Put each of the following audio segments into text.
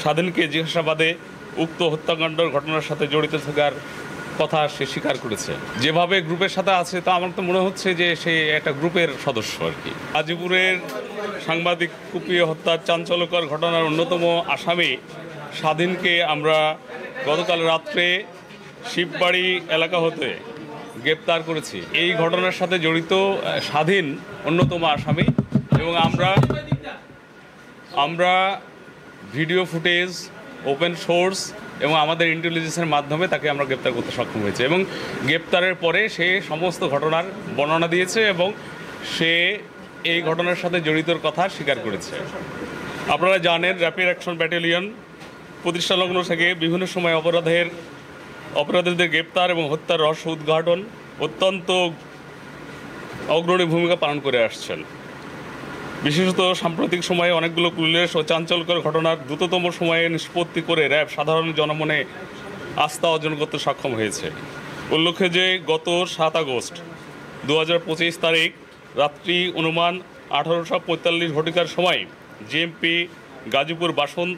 স্বাধীনকে জিজ্ঞাসাবাদে উক্ত হত্যাকাণ্ডের ঘটনার সাথে জড়িত থাকার কথা সে স্বীকার করেছে। যেভাবে গ্রুপের সাথে আছে তা আমার তো মনে হচ্ছে যে সে একটা গ্রুপের সদস্য আর কি। গাজীপুরের সাংবাদিক কুপিয়ে হত্যার চাঞ্চল্যকর ঘটনার অন্যতম আসামি স্বাধীনকে আমরা গতকাল রাত্রে শিববাড়ি এলাকা হতে গ্রেপ্তার করেছি। এই ঘটনার সাথে জড়িত স্বাধীন অন্যতম আসামি এবং আমরা ভিডিও ফুটেজ, ওপেন সোর্স এবং আমাদের ইন্টেলিজেন্সের মাধ্যমে তাকে আমরা গ্রেপ্তার করতে সক্ষম হয়েছে এবং গ্রেপ্তারের পরে সে সমস্ত ঘটনার বর্ণনা দিয়েছে এবং সে এই ঘটনার সাথে জড়িতর কথা স্বীকার করেছে। আপনারা জানেন র্যাপিড অ্যাকশন ব্যাটালিয়ন প্রতিষ্ঠালগ্ন থেকে বিভিন্ন সময় অপরাধীদের গ্রেপ্তার এবং হত্যার রহস্য উদ্ঘাটন অত্যন্ত অগ্রণী ভূমিকা পালন করে আসছেন। বিশেষত সাম্প্রতিক সময়ে অনেকগুলো ক্লুলেস ও চাঞ্চল্যকর ঘটনার দ্রুততম সময়ে নিষ্পত্তি করে র্যাব সাধারণ জনমনে আস্থা অর্জন করতে সক্ষম হয়েছে। উল্লেখ্য যে গত 7 আগস্ট 2025 তারিখ রাত্রি অনুমান 18:45 ঘটিকার সময় জিএমপি গাজীপুর বাসন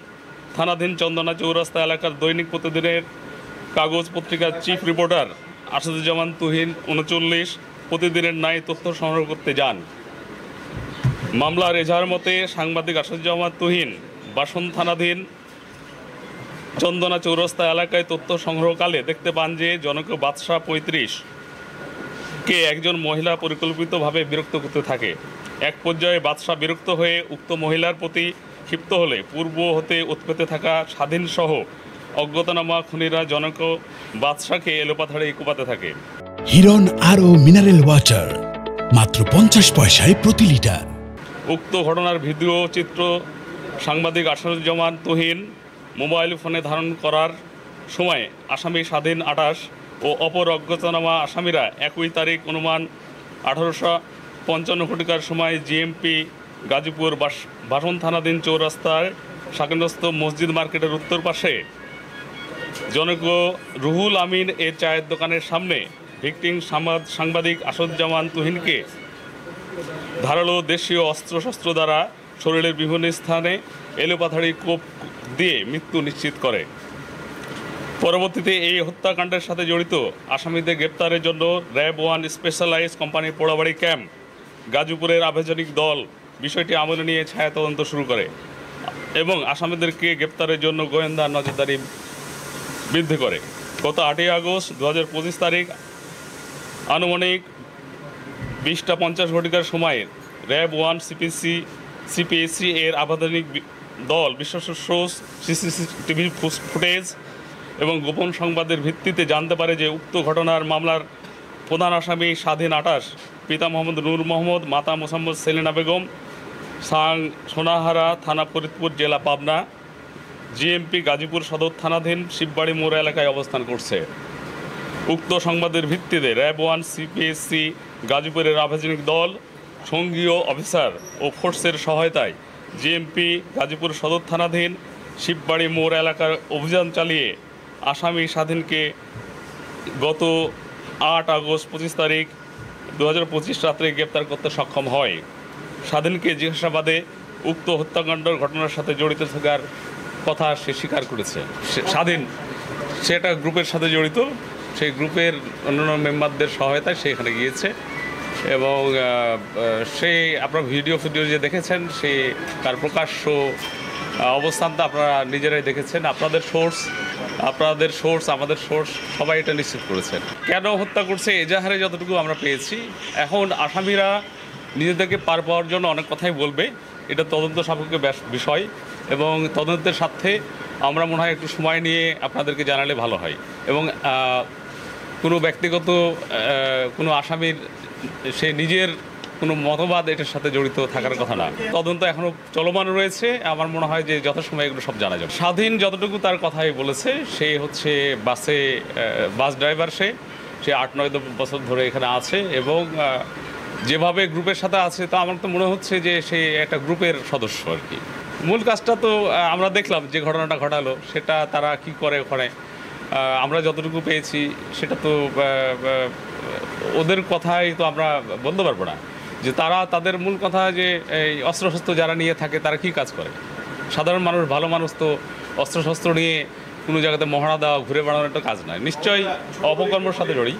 থানাধীন চন্দনা চৌরাস্তা এলাকার দৈনিক প্রতিদিনের কাগজ পত্রিকার চিফ রিপোর্টার আসাদুজ্জামান তুহিন 39 প্রতিদিনের ন্যায় তথ্য সংগ্রহ করতে যান। মামলার এজাহার মতে সাংবাদিক আসাদুজ্জামান তুহিন বাসন থানাধীন চন্দনা চৌরাস্তা এলাকায় তথ্য সংগ্রহকালে দেখতে পান যে জনক বাদশাহ 35 কে একজন মহিলা পরিকল্পিতভাবে বিরক্ত করতে থাকে। এক পর্যায়ে বাদশাহ বিরক্ত হয়ে উক্ত মহিলার প্রতি ক্ষিপ্ত হলে পূর্ব হতে উৎপেতে থাকা স্বাধীন সহ অজ্ঞাতনামা খুনিরা জনক বাদশাহকে এলোপাথাড়ে কুপাতে থাকে। হিরন আরও মিনারেল ওয়াটার মাত্র 50 পয়সায় প্রতি লিটার। উক্ত ঘটনার ভিডিও চিত্র সাংবাদিক আসাদুজ্জামান তুহিন মোবাইল ফোনে ধারণ করার সময় আসামি স্বাধীন 28 ও অপর অজ্ঞাতনামা আসামিরা একই তারিখ অনুমান 1855 ঘটিকার সময় জিএমপি গাজীপুর বাসন থানাধীন চৌরাস্তার শাকিনস্থ মসজিদ মার্কেটের উত্তর পাশে জনক রুহুল আমিন এর চায়ের দোকানের সামনে ভিকটিম সাংবাদিক আসাদুজ্জামান তুহিনকে ধারালো দেশীয় অস্ত্রশস্ত্র দ্বারা শরীরের বিভিন্ন স্থানে এলোপাথাড়ি কোপ দিয়ে মৃত্যু নিশ্চিত করে। পরবর্তীতে এই হত্যাকাণ্ডের সাথে জড়িত আসামিদের গ্রেপ্তারের জন্য র্যাব 1 স্পেশালাইজড কোম্পানির পোড়াবাড়ি ক্যাম্প গাজীপুরের আভিযানিক দল বিষয়টি আমলে নিয়ে ছায়া তদন্ত শুরু করে এবং আসামিদেরকে গ্রেপ্তারের জন্য গোয়েন্দা নজরদারি বৃদ্ধি করে। গত 8 আগস্ট 2025 তারিখ আনুমানিক 20:50 ঘটিকার সময় র্যাব 1 সিপিএসি এর আভিযানিক দল বিশ্বস্ত সোর্স সিসিটিভি ফুটেজ এবং গোপন সংবাদের ভিত্তিতে জানতে পারে যে উক্ত ঘটনার মামলার প্রধান আসামি স্বাধীন 28 পিতা মোহাম্মদ নূর মোহাম্মদ, মাতা মোসাম্মদ সেলিনা বেগম, সোনাহারা থানা ফরিদপুর জেলা পাবনা, জিএমপি গাজীপুর সদর থানাধীন শিববাড়ি মোড় এলাকায় অবস্থান করছে। উক্ত সংবাদের ভিত্তিতে র্যাব 1 সিপিএসসি গাজীপুরের আভিযানিক দল সঙ্গীয় অফিসার ও ফোর্সের সহায়তায় জিএমপি গাজীপুর সদর থানাধীন শিববাড়ি মোড় এলাকার অভিযান চালিয়ে আসামি স্বাধীনকে গত 8 আগস্ট 25 তারিখ 2025 রাত্রে গ্রেপ্তার করতে সক্ষম হয়। স্বাধীনকে জিজ্ঞাসাবাদে উক্ত হত্যাকাণ্ডের ঘটনার সাথে জড়িত থাকার কথা সে স্বীকার করেছে। স্বাধীন সে একটা গ্রুপের সাথে জড়িত, সেই গ্রুপের অন্যান্য মেম্বারদের সহায়তায় সে এখানে গিয়েছে এবং সে আপনারা ভিডিও যে দেখেছেন সে তার প্রকাশ্য অবস্থানটা আপনারা নিজেরাই দেখেছেন। আপনাদের সোর্স আমাদের সোর্স সবাই এটা নিশ্চিত করেছেন। কেন হত্যা করছে এজাহারে যতটুকু আমরা পেয়েছি, এখন আসামিরা নিজেদেরকে পার পাওয়ার জন্য অনেক কথাই বলবে, এটা তদন্ত সাপেক্ষ বিষয় এবং তদন্তের স্বার্থে আমরা মনে হয় একটু সময় নিয়ে আপনাদেরকে জানালে ভালো হয় এবং কোনো ব্যক্তিগত কোনো আসামির সে নিজের কোনো মতবাদ এটার সাথে জড়িত থাকার কথা না। তদন্ত এখনও চলমান রয়েছে, আমার মনে হয় যে যথাসময়ে এগুলো সব জানা যাবে। স্বাধীন যতটুকু তার কথাই বলেছে, সে হচ্ছে বাস ড্রাইভার, সে 8-9 বছর ধরে এখানে আছে এবং যেভাবে গ্রুপের সাথে আছে তা আমার তো মনে হচ্ছে যে সে একটা গ্রুপের সদস্য আর কি। মূল কাজটা তো আমরা দেখলাম যে ঘটনাটা ঘটালো, সেটা তারা কি করে ওখানে আমরা যতটুকু পেয়েছি সেটা তো ওদের কথাই তো আমরা বলতে পারবো না যে তাদের মূল কথা যে এই অস্ত্রশস্ত্র যারা নিয়ে থাকে তারা কি কাজ করে। সাধারণ মানুষ, ভালো মানুষ তো অস্ত্রশস্ত্র নিয়ে কোনো জায়গাতে মহড়া দেওয়া ঘুরে বেড়ানোর একটা কাজ নয়, নিশ্চয়ই অপকর্মের সাথে জড়িত।